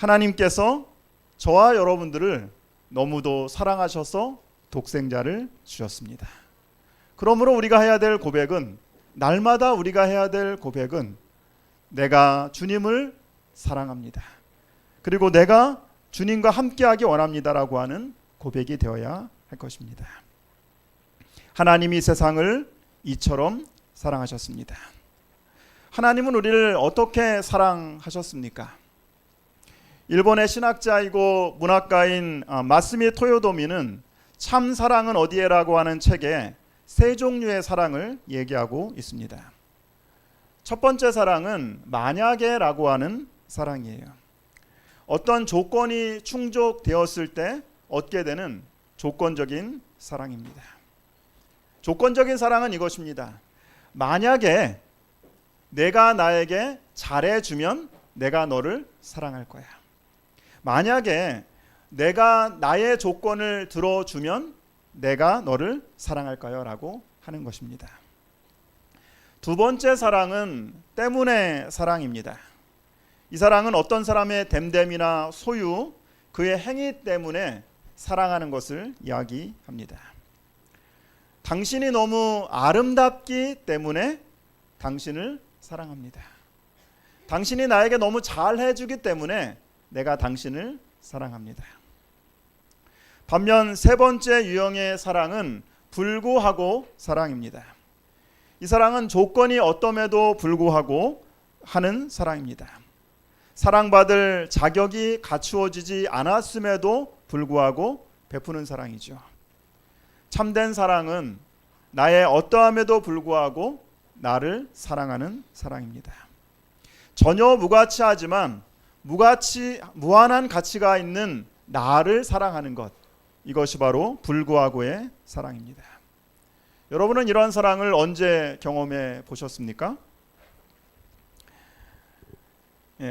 하나님께서 저와 여러분들을 너무도 사랑하셔서 독생자를 주셨습니다. 그러므로 우리가 해야 될 고백은, 날마다 우리가 해야 될 고백은 내가 주님을 사랑합니다. 그리고 내가 주님과 함께하기 원합니다라고 하는 고백이 되어야 할 것입니다. 하나님이 세상을 이처럼 사랑하셨습니다. 하나님은 우리를 어떻게 사랑하셨습니까? 일본의 신학자이고 문학가인 마스미 토요도미는 참 사랑은 어디에라고 하는 책에 세 종류의 사랑을 얘기하고 있습니다. 첫 번째 사랑은 만약에라고 하는 사랑이에요. 어떤 조건이 충족되었을 때 얻게 되는 조건적인 사랑입니다. 조건적인 사랑은 이것입니다. 만약에 내가 나에게 잘해주면 내가 너를 사랑할 거야. 만약에 내가 나의 조건을 들어주면 내가 너를 사랑할 거야 라고 하는 것입니다. 두 번째 사랑은 때문에 사랑입니다. 이 사랑은 어떤 사람의 됨됨이나 소유, 그의 행위 때문에 사랑하는 것을 이야기합니다. 당신이 너무 아름답기 때문에 당신을 사랑합니다. 당신이 나에게 너무 잘해주기 때문에 내가 당신을 사랑합니다. 반면 세 번째 유형의 사랑은 불구하고 사랑입니다. 이 사랑은 조건이 어떠함에도 불구하고 하는 사랑입니다. 사랑받을 자격이 갖추어지지 않았음에도 불구하고 베푸는 사랑이죠. 참된 사랑은 나의 어떠함에도 불구하고 나를 사랑하는 사랑입니다. 전혀 무가치하지만 무한한 가치가 있는 나를 사랑하는 것, 이것이 바로 불구하고의 사랑입니다. 여러분은 이런 사랑을 언제 경험해 보셨습니까?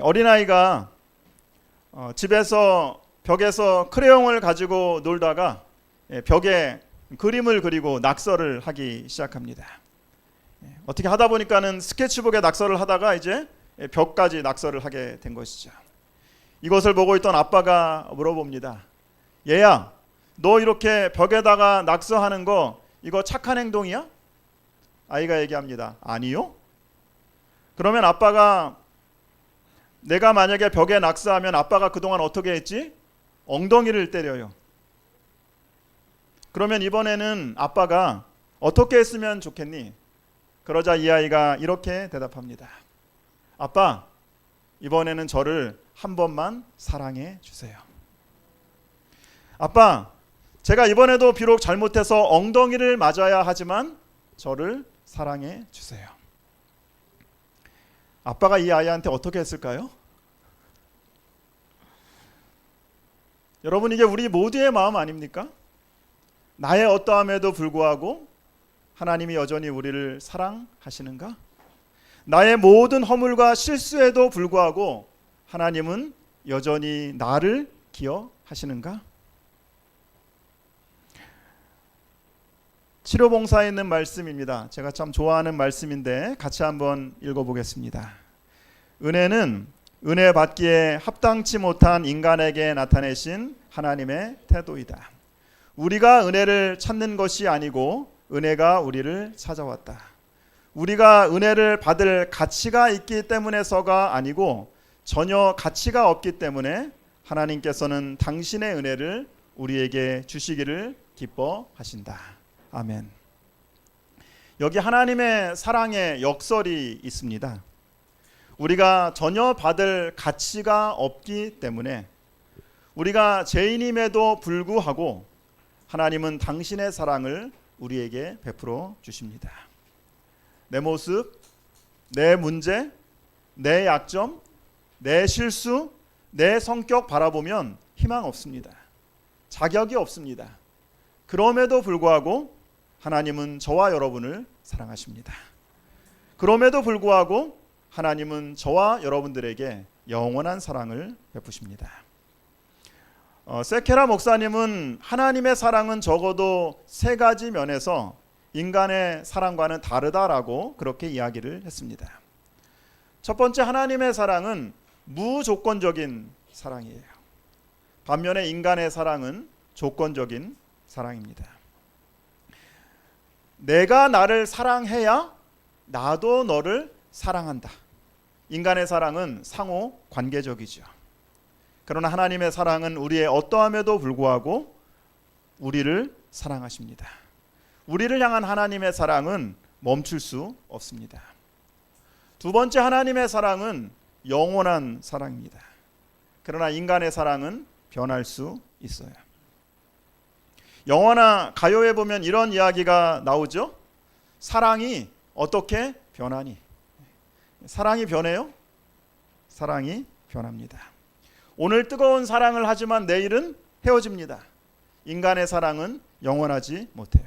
어린아이가 집에서 벽에서 크레용을 가지고 놀다가 벽에 그림을 그리고 낙서를 하기 시작합니다. 어떻게 하다 보니까는 스케치북에 낙서를 하다가 이제 벽까지 낙서를 하게 된 것이죠. 이것을 보고 있던 아빠가 물어봅니다. 얘야, 너 이렇게 벽에다가 낙서하는 거 이거 착한 행동이야? 아이가 얘기합니다. 아니요. 그러면 아빠가, 내가 만약에 벽에 낙서하면 아빠가 그동안 어떻게 했지? 엉덩이를 때려요. 그러면 이번에는 아빠가 어떻게 했으면 좋겠니? 그러자 이 아이가 이렇게 대답합니다. 아빠, 이번에는 저를 한 번만 사랑해 주세요. 아빠, 제가 이번에도 비록 잘못해서 엉덩이를 맞아야 하지만 저를 사랑해 주세요. 아빠가 이 아이한테 어떻게 했을까요? 여러분, 이게 우리 모두의 마음 아닙니까? 나의 어떠함에도 불구하고 하나님이 여전히 우리를 사랑하시는가? 나의 모든 허물과 실수에도 불구하고 하나님은 여전히 나를 기억하시는가? 치료봉사에 있는 말씀입니다. 제가 참 좋아하는 말씀인데 같이 한번 읽어보겠습니다. 은혜는 은혜 받기에 합당치 못한 인간에게 나타내신 하나님의 태도이다. 우리가 은혜를 찾는 것이 아니고 은혜가 우리를 찾아왔다. 우리가 은혜를 받을 가치가 있기 때문에서가 아니고 전혀 가치가 없기 때문에 하나님께서는 당신의 은혜를 우리에게 주시기를 기뻐하신다. 아멘. 여기 하나님의 사랑의 역설이 있습니다. 우리가 전혀 받을 가치가 없기 때문에, 우리가 죄인임에도 불구하고 하나님은 당신의 사랑을 우리에게 베풀어 주십니다. 내 모습, 내 문제, 내 약점, 내 실수, 내 성격 바라보면 희망 없습니다. 자격이 없습니다. 그럼에도 불구하고 하나님은 저와 여러분을 사랑하십니다. 그럼에도 불구하고 하나님은 저와 여러분들에게 영원한 사랑을 베푸십니다. 세케라 목사님은 하나님의 사랑은 적어도 세 가지 면에서 인간의 사랑과는 다르다라고 그렇게 이야기를 했습니다. 첫 번째, 하나님의 사랑은 무조건적인 사랑이에요. 반면에 인간의 사랑은 조건적인 사랑입니다. 내가 나를 사랑해야 나도 너를 사랑한다. 인간의 사랑은 상호 관계적이죠. 그러나 하나님의 사랑은 우리의 어떠함에도 불구하고 우리를 사랑하십니다. 우리를 향한 하나님의 사랑은 멈출 수 없습니다. 두 번째, 하나님의 사랑은 영원한 사랑입니다. 그러나 인간의 사랑은 변할 수 있어요. 영화나 가요에 보면 이런 이야기가 나오죠. 사랑이 어떻게 변하니? 사랑이 변해요? 사랑이 변합니다. 오늘 뜨거운 사랑을 하지만 내일은 헤어집니다. 인간의 사랑은 영원하지 못해요.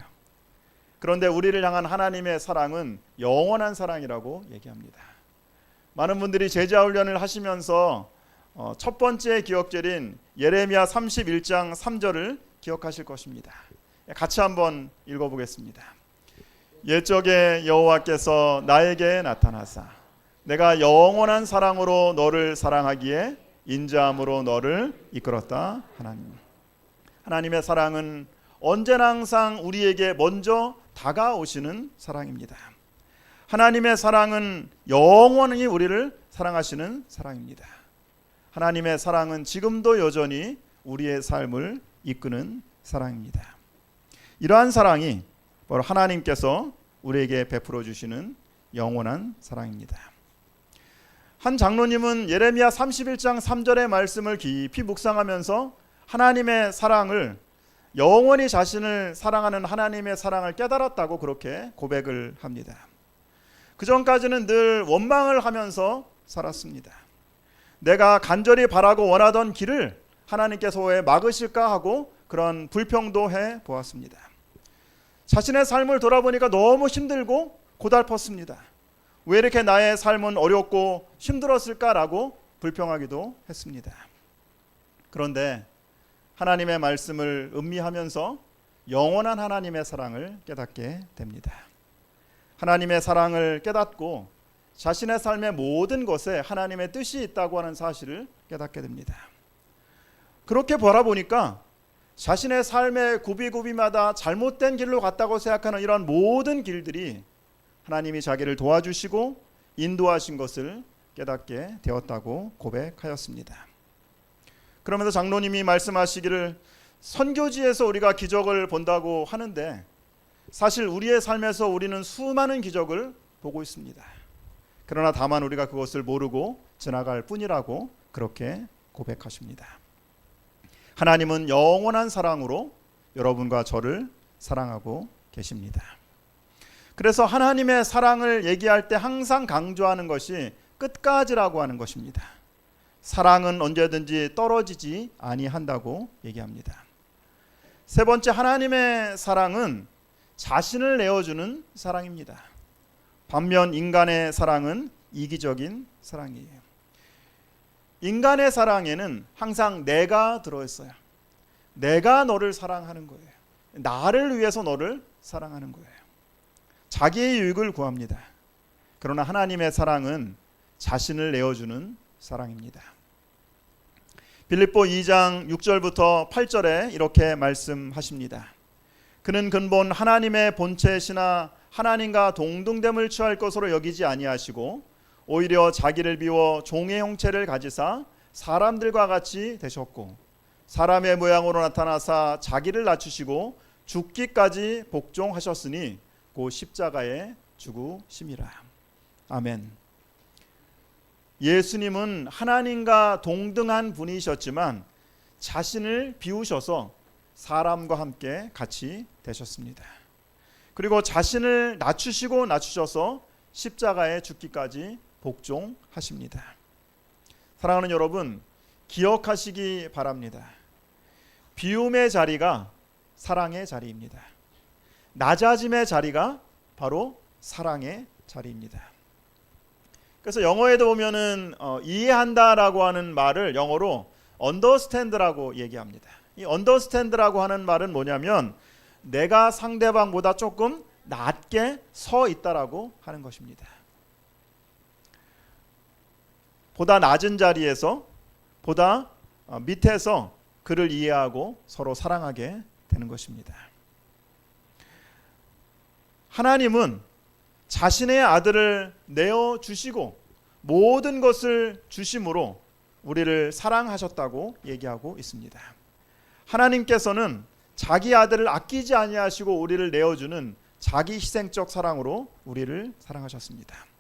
그런데 우리를 향한 하나님의 사랑은 영원한 사랑이라고 얘기합니다. 많은 분들이 제자 훈련을 하시면서 첫 번째 기억절인 예레미야 31장 3절을 기억하실 것입니다. 같이 한번 읽어보겠습니다. 옛적에 여호와께서 나에게 나타나사 내가 영원한 사랑으로 너를 사랑하기에 인자함으로 너를 이끌었다. 하나님의 사랑은 언제나 항상 우리에게 먼저 다가오시는 사랑입니다. 하나님의 사랑은 영원히 우리를 사랑하시는 사랑입니다. 하나님의 사랑은 지금도 여전히 우리의 삶을 이끄는 사랑입니다. 이러한 사랑이 바로 하나님께서 우리에게 베풀어 주시는 영원한 사랑입니다. 한 장로님은 예레미야 31장 3절의 말씀을 깊이 묵상하면서 하나님의 사랑을, 영원히 자신을 사랑하는 하나님의 사랑을 깨달았다고 그렇게 고백을 합니다. 그 전까지는 늘 원망을 하면서 살았습니다. 내가 간절히 바라고 원하던 길을 하나님께서 왜 막으실까 하고 그런 불평도 해 보았습니다. 자신의 삶을 돌아보니까 너무 힘들고 고달팠습니다. 왜 이렇게 나의 삶은 어렵고 힘들었을까라고 불평하기도 했습니다. 그런데 하나님의 말씀을 음미하면서 영원한 하나님의 사랑을 깨닫게 됩니다. 하나님의 사랑을 깨닫고 자신의 삶의 모든 것에 하나님의 뜻이 있다고 하는 사실을 깨닫게 됩니다. 그렇게 바라보니까 자신의 삶의 구비구비마다 잘못된 길로 갔다고 생각하는 이런 모든 길들이 하나님이 자기를 도와주시고 인도하신 것을 깨닫게 되었다고 고백하였습니다. 그러면서 장로님이 말씀하시기를 선교지에서 우리가 기적을 본다고 하는데 사실 우리의 삶에서 우리는 수많은 기적을 보고 있습니다. 그러나 다만 우리가 그것을 모르고 지나갈 뿐이라고 그렇게 고백하십니다. 하나님은 영원한 사랑으로 여러분과 저를 사랑하고 계십니다. 그래서 하나님의 사랑을 얘기할 때 항상 강조하는 것이 끝까지라고 하는 것입니다. 사랑은 언제든지 떨어지지 아니한다고 얘기합니다. 세 번째, 하나님의 사랑은 자신을 내어주는 사랑입니다. 반면 인간의 사랑은 이기적인 사랑이에요. 인간의 사랑에는 항상 내가 들어있어요. 내가 너를 사랑하는 거예요. 나를 위해서 너를 사랑하는 거예요. 자기의 유익을 구합니다. 그러나 하나님의 사랑은 자신을 내어주는 사랑입니다. 빌립보 2장 6절부터 8절에 이렇게 말씀하십니다. 그는 근본 하나님의 본체시나 하나님과 동등됨을 취할 것으로 여기지 아니하시고 오히려 자기를 비워 종의 형체를 가지사 사람들과 같이 되셨고 사람의 모양으로 나타나사 자기를 낮추시고 죽기까지 복종하셨으니 곧 십자가에 죽으심이라. 아멘. 예수님은 하나님과 동등한 분이셨지만 자신을 비우셔서 사람과 함께 같이 되셨습니다. 그리고 자신을 낮추시고 낮추셔서 십자가에 죽기까지 복종하십니다. 사랑하는 여러분, 기억하시기 바랍니다. 비움의 자리가 사랑의 자리입니다. 낮아짐의 자리가 바로 사랑의 자리입니다. 그래서 영어에도 보면은 이해한다라고 하는 말을 영어로 understand라고 얘기합니다. 이 understand라고 하는 말은 뭐냐면 내가 상대방보다 조금 낮게 서 있다라고 하는 것입니다. 보다 낮은 자리에서 보다 밑에서 그를 이해하고 서로 사랑하게 되는 것입니다. 하나님은 자신의 아들을 내어주시고 모든 것을 주심으로 우리를 사랑하셨다고 얘기하고 있습니다. 하나님께서는 자기 아들을 아끼지 아니하시고 우리를 내어주는 자기 희생적 사랑으로 우리를 사랑하셨습니다.